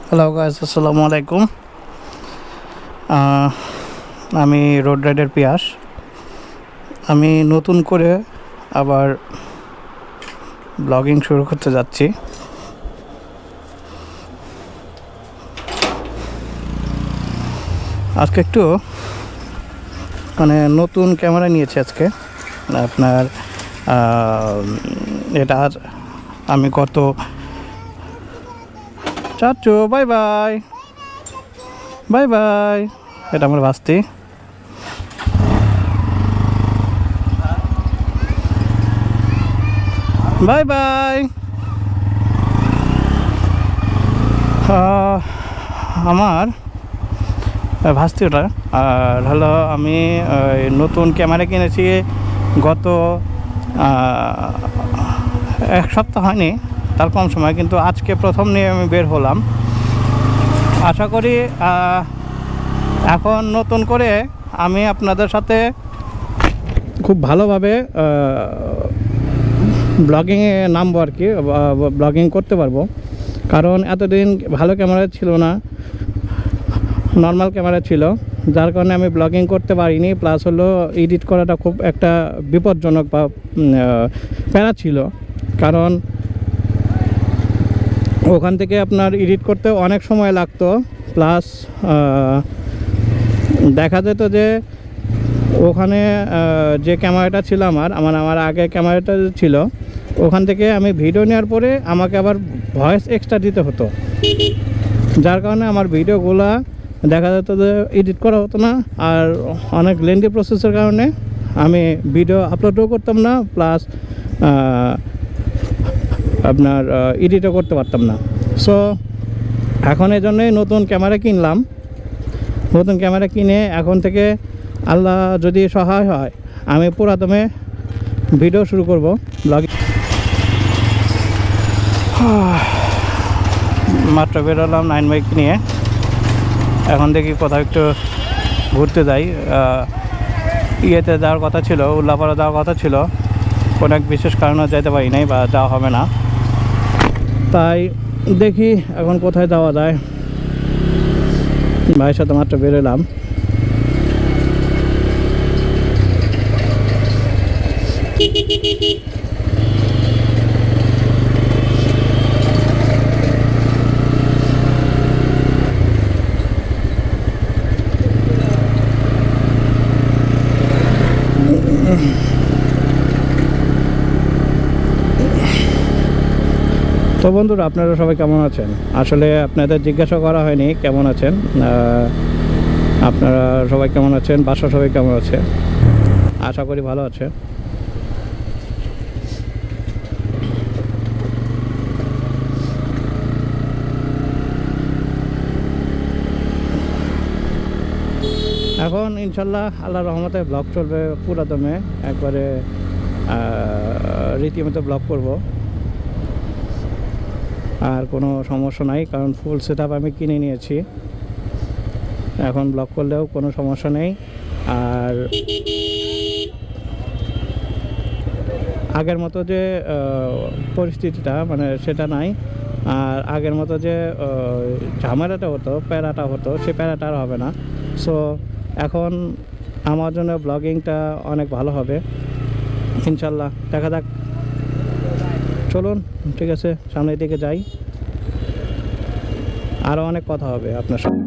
Hello guys, আসসালামু আলাইকুম। আমি রোড রাইডার পিয়াস। আমি নতুন করে আবার ব্লগিং শুরু করতে যাচ্ছি। আজকে একটু নতুন ক্যামেরা নিয়েছি আজকে। আপনার এটা আমি চাচু বাই বাই বাই বাই, এটা আমার ভাস্তি। Bye bye. আমার ভাস্তি ওটা। আর হলো আমি নতুন ক্যামেরা কিনেছি গত এক সপ্তাহ হয়নি, তার কম সময়, কিন্তু আজকে প্রথম নিয়ে আমি বের হলাম। আশা করি এখন নতুন করে আমি আপনাদের সাথে খুব ভালোভাবে ব্লগিংয়ে নামবো আর কি, ব্লগিং করতে পারবো। কারণ এতদিন ভালো ক্যামেরা ছিল না, নর্মাল ক্যামেরা ছিল, যার কারণে আমি ব্লগিং করতে পারিনি। প্লাস হলো এডিট করাটা খুব একটা বিপজ্জনক বা প্যারা ছিল, কারণ ওখান থেকে আপনার এডিট করতে অনেক সময় লাগতো। প্লাস দেখা যেত যে ওখানে যে ক্যামেরাটা ছিল আমার আগে ক্যামেরাটা ছিল, ওখান থেকে আমি ভিডিও নেওয়ার পরে আমাকে আবার ভয়েস এক্সট্রা দিতে হতো, যার কারণে আমার ভিডিওগুলা দেখা যেত যে এডিট করা হতো না। আর অনেক লেন্দি প্রসেসের কারণে আমি ভিডিও আপলোডও করতাম না, প্লাস আপনার এডিটও করতে পারতাম না। সো এখন এই জন্যই নতুন ক্যামেরা কিনলাম। নতুন ক্যামেরা কিনে এখন থেকে আল্লাহ যদি সহায় হয় আমি পুরাদমে ভিডিও শুরু করব, ব্লগিং। মাত্র বেরোলাম 9 বাইক নিয়ে। এখন দেখি কোথাও একটু ঘুরতে যাই। ইয়েতে যাওয়ার কথা ছিল, উল্লাপাড়া যাওয়ার কথা ছিল, কোনো এক বিশেষ কারণে যেতে পারি নাই বা যাওয়া হবে না। তাই দেখি এখন কোথায় যাওয়া যায়। ভাইয়ের সাথে মাত্র বেরোলাম। তো বন্ধুরা, আপনারা সবাই কেমন আছেন? আসলে আপনাদের জিজ্ঞাসা করা হয়নি কেমন আছেন। আপনারা সবাই কেমন আছেন, বাসা সবাই কেমন আছে? আশা করি ভালো আছে। এখন ইনশাল্লাহ আল্লাহর রহমতে ব্লগ চলবে পুরাদমে, একবারে রীতিমতো ব্লগ করব। আর কোনো সমস্যা নাই, কারণ ফুল সেট আপ আমি কিনে নিয়েছি। এখন ব্লগ করলেও কোনো সমস্যা নেই। আর আগের মতো যে পরিস্থিতিটা সেটা নাই। আর আগের মতো যে ঝামেলাটা হতো, প্যারাটা হতো, সে প্যারাটা আর হবে না। সো এখন আমার জন্য ব্লগিংটা অনেক ভালো হবে ইনশাল্লাহ। দেখা যাক, চলুন ঠিক আছে, সামনের দিকে যাই, আরও অনেক কথা হবে আপনার সাথে।